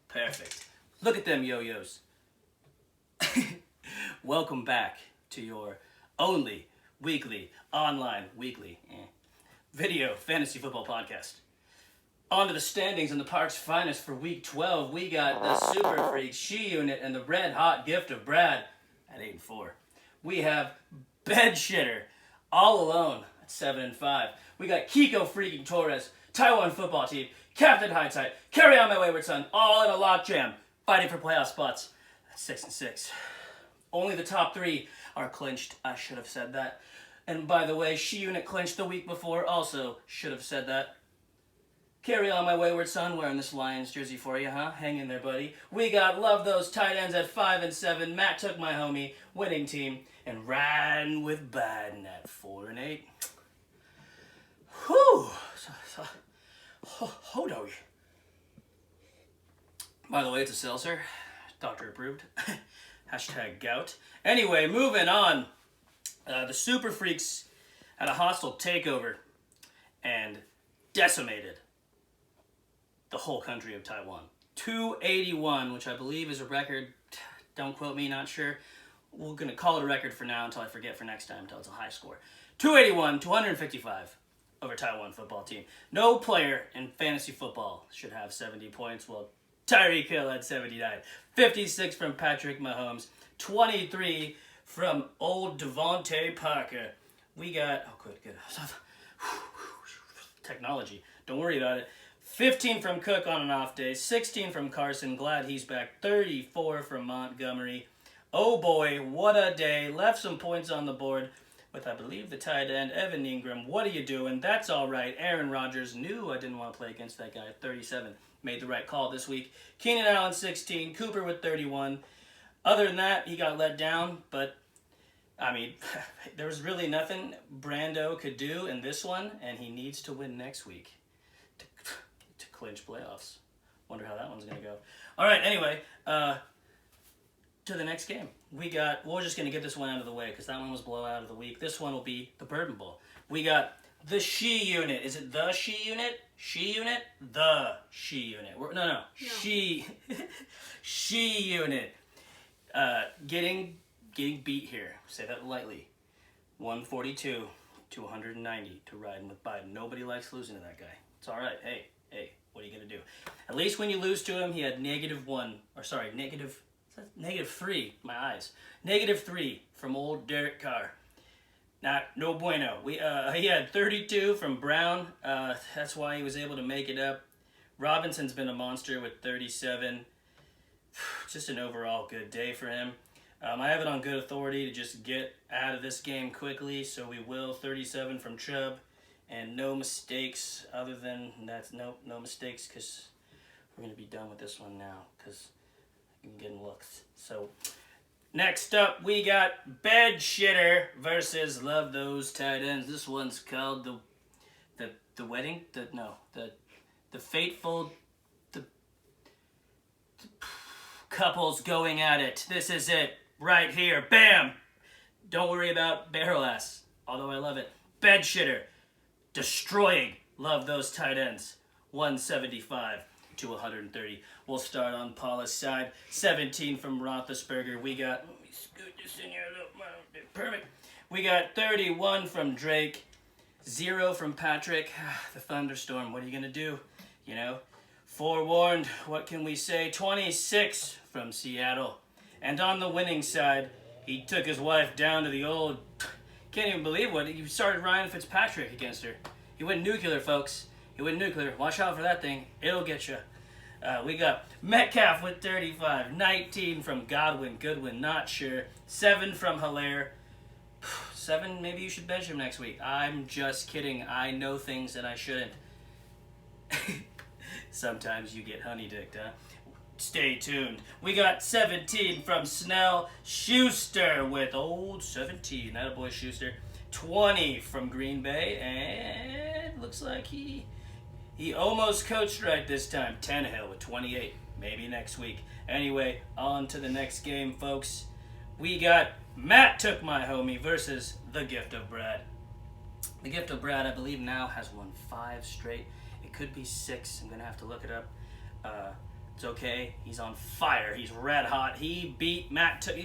Perfect. Look at them yo-yos. Welcome back to your only online weekly video fantasy football podcast. On to the standings in the Park's finest for week 12. We got the Super Freaks, She Unit, and the Red Hot Gift of Brad at 8-4. We have Bed Shitter all alone at 7-5. We got Kiko freaking Torres, Taiwan football team, Captain Hindsight, Carry On My Wayward Son, all in a lockjam, fighting for playoff spots at 6-6. Only the top three are clinched. I should have said that. And by the way, She Unit clinched the week before. Also should have said that. Carry On My Wayward Son, wearing this Lions jersey for you, huh? Hang in there, buddy. We got Love Those Tight Ends at 5-7. Matt Took My Homie, winning team, and Riding with Biden at 4-8. Whew. Ho doggy. By the way, it's a seltzer. Doctor approved. Hashtag gout. Anyway, moving on. The Super Freaks had a hostile takeover and decimated the whole country of Taiwan. 281, which I believe is a record. Don't quote me, not sure. We're going to call it a record for now until I forget for next time, until it's a high score. 281, 255 over Taiwan football team. No player in fantasy football should have 70 points. Well, Tyreek Hill had 79. 56 from Patrick Mahomes. 23 from old Devontae Parker. We got... Oh, good. Technology. Don't worry about it. 15 from Cook on an off day. 16 from Carson. Glad he's back. 34 from Montgomery. Oh boy, what a day. Left some points on the board with, I believe, the tight end, Evan Ingram. What are you doing? That's all right. Aaron Rodgers knew I didn't want to play against that guy at 37. Made the right call this week. Keenan Allen, 16. Cooper with 31. Other than that, he got let down, but, I mean, there was really nothing Brando could do in this one, and he needs to win next week to clinch playoffs. Wonder how that one's going to go. All right, anyway, to the next game. We're just going to get this one out of the way because that one was blowout of the week. This one will be the Bourbon Bowl. We got the She Unit. Is it the She Unit? She Unit? The She Unit. No. She Unit. Getting beat here. Say that lightly. 142 to 190 to Riding with Biden. Nobody likes losing to that guy. It's all right. Hey, what are you going to do? At least when you lose to him, he had -3. My eyes. -3 from old Derek Carr. No bueno. He had 32 from Brown. That's why he was able to make it up. Robinson's been a monster with 37. Just an overall good day for him. I have it on good authority to just get out of this game quickly, so we will. 37 from Chubb. And no mistakes other than that's no mistakes because we're going to be done with this one now because I'm getting looks. So next up we got Bed Shitter versus Love Those Tight Ends. This one's called the wedding. The fateful couples going at it. This is it right here. Bam! Don't worry about barrel ass, although I love it. Bed Shitter destroying Love Those Tight Ends. 175 to 130. We'll start on Paula's side. 17 from Roethlisberger. We got, let me scoot this in here a little. Perfect. We got 31 from Drake. 0 from Patrick. The thunderstorm. What are you going to do? You know, forewarned. What can we say? 26 from Seattle. And on the winning side, he took his wife down to the old... Can't even believe what he started Ryan Fitzpatrick against her. He went nuclear, folks. He went nuclear. Watch out for that thing. It'll get you. We got Metcalf with 35. 19 from Goodwin, not sure. 7 from Hilaire. 7, maybe you should bench him next week. I'm just kidding. I know things that I shouldn't. Sometimes you get honey-dicked, huh? Stay tuned. We got 17 from Snell. Schuster with old 17. Attaboy Schuster. 20 from Green Bay. And looks like he almost coached right this time. Tannehill with 28. Maybe next week. Anyway, on to the next game, folks. we got Matt Took My Homie versus The Gift of Brad. The Gift of Brad, I believe, now has won 5 straight. It could be 6. I'm going to have to look it up. It's okay. He's on fire. He's red hot. He beat Matt Took My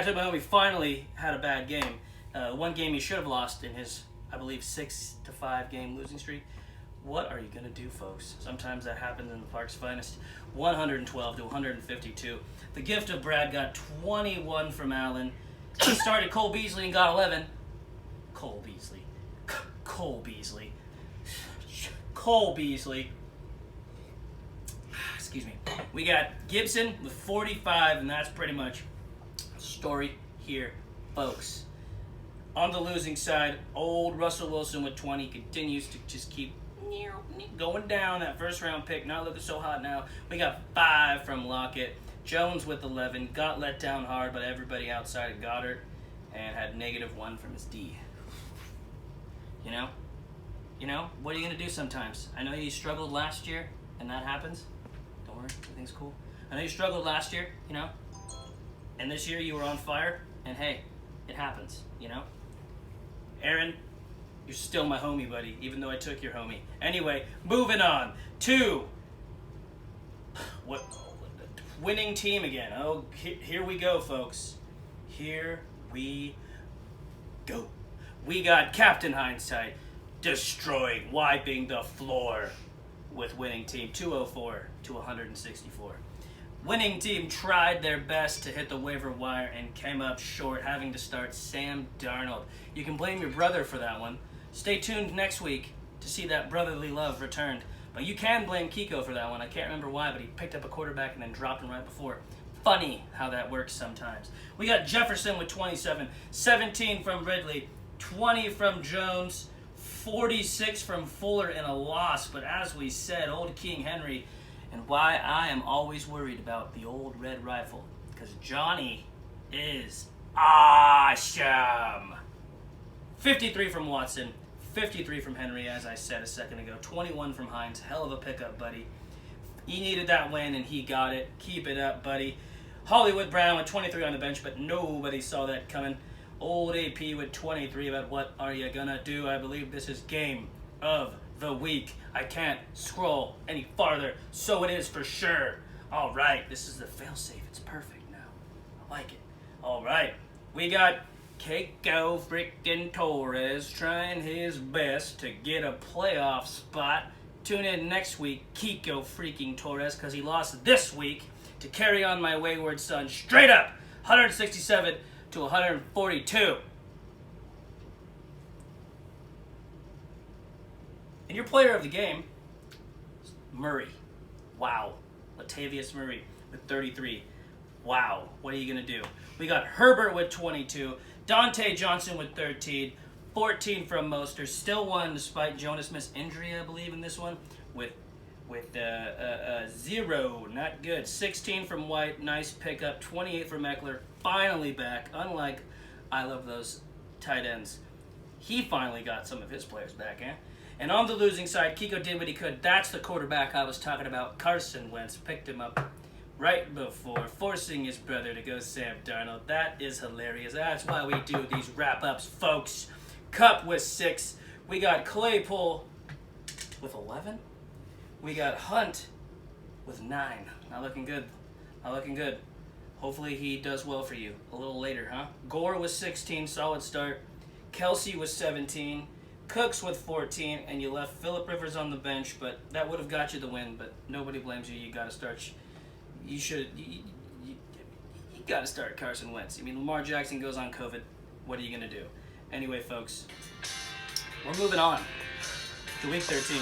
Homie finally had a bad game. One game he should have lost in his, I believe, 6-5 game losing streak. What are you going to do, folks? Sometimes that happens in the Park's finest. 112 to 152. The Gift of Brad got 21 from Allen. He started Cole Beasley and got 11. Cole Beasley. Excuse me. We got Gibson with 45, and that's pretty much the story here, folks. On the losing side, old Russell Wilson with 20 continues to just keep going down. That first round pick not looking so hot now. We got 5 from Lockett. Jones with 11 got let down hard by everybody outside of Goddard and had -1 from his D. You know, what are you going to do sometimes? I know you struggled last year, and that happens. Don't worry, everything's cool. I know you struggled last year, and this year you were on fire, and hey, it happens, Aaron, you're still my homie, buddy, even though I took your homie. Anyway, moving on to what winning team again. Oh, here we go, folks. Here we go. We got Captain Hindsight destroying, wiping the floor with winning team 204 to 164. Winning team tried their best to hit the waiver wire and came up short, having to start Sam Darnold. You can blame your brother for that one. Stay tuned next week to see that brotherly love returned. But you can blame Kiko for that one. I can't remember why, but he picked up a quarterback and then dropped him right before. Funny how that works sometimes. We got Jefferson with 27, 17 from Ridley, 20 from Jones, 46 from Fuller in a loss. But as we said, old King Henry, and why I am always worried about the old red rifle, because Johnny is awesome. 53 from Watson, 53 from Henry, as I said a second ago, 21 from Hines. Hell of a pickup, buddy. He needed that win, and he got it. Keep it up, buddy. Hollywood Brown with 23 on the bench, but nobody saw that coming. Old AP with 23, but what are you gonna do? I believe this is game of the week. I can't scroll any farther, so it is for sure. All right, this is the failsafe. It's perfect now. I like it. All right, we got Keiko freaking Torres trying his best to get a playoff spot. Tune in next week, Kiko freaking Torres, because he lost this week to Carry On My Wayward Son. Straight up, 167 to 142. And your player of the game, Murray. Wow. Latavius Murray with 33. Wow. What are you going to do? We got Herbert with 22. Dante Johnson with 13. 14 from Mostert. Still won despite Jonas Smith's injury, I believe, in this one. With 0. Not good. 16 from White. Nice pickup. 28 from Eckler. Finally back. Unlike I love those tight ends. He finally got some of his players back, eh? And on the losing side, Kiko did what he could. That's the quarterback I was talking about. Carson Wentz picked him up right before, forcing his brother to go Sam Darnold. That is hilarious. That's why we do these wrap-ups, folks. Cup with 6. We got Claypool with 11. We got Hunt with 9. Not looking good. Not looking good. Hopefully he does well for you a little later, huh? Gore was 16. Solid start. Kelsey was 17. Cooks with 14, and you left Phillip Rivers on the bench, but that would have got you the win, but nobody blames you. You got to start. You got to start Carson Wentz. I mean, Lamar Jackson goes on COVID. What are you going to do? Anyway, folks, we're moving on to Week 13.